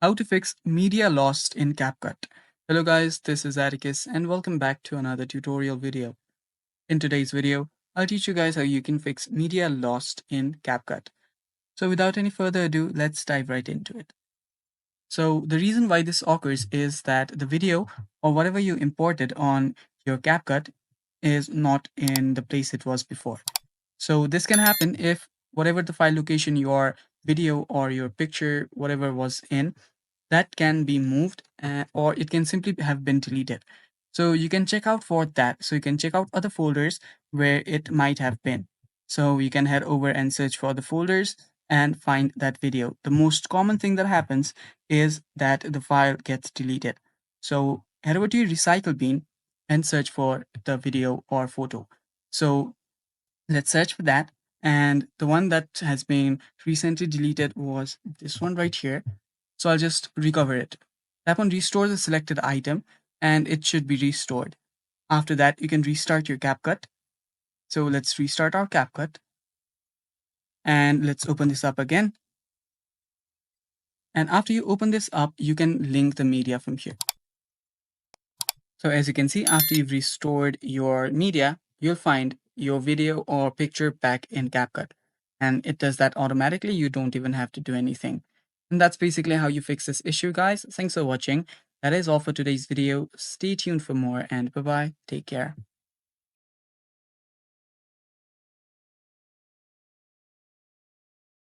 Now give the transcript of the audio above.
How to fix media lost in CapCut. Hello guys, this is Atticus and welcome back to another tutorial video. In today's video, I'll teach you guys how you can fix media lost in CapCut. So without any further ado, let's dive right into it. So the reason why this occurs is that the video or whatever you imported on your CapCut is not in the place it was before. So this can happen if whatever the file location your video or your picture, whatever was in, that can be moved or it can simply have been deleted. So you can check out for that. So you can check out other folders where it might have been. So you can head over and search for the folders and find that video. The most common thing that happens is that the file gets deleted. So head over to your recycle bin and search for the video or photo. So let's search for that. And the one that has been recently deleted was this one right here. So I'll just recover it. Tap on restore the selected item and it should be restored. After that, you can restart your CapCut. So let's restart our CapCut and let's open this up again. And after you open this up, you can link the media from here. So as you can see, after you've restored your media, you'll find your video or picture back in CapCut. And it does that automatically. You don't even have to do anything. And that's basically how you fix this issue, guys. Thanks for watching. That is all for today's video. Stay tuned for more and bye-bye. Take care.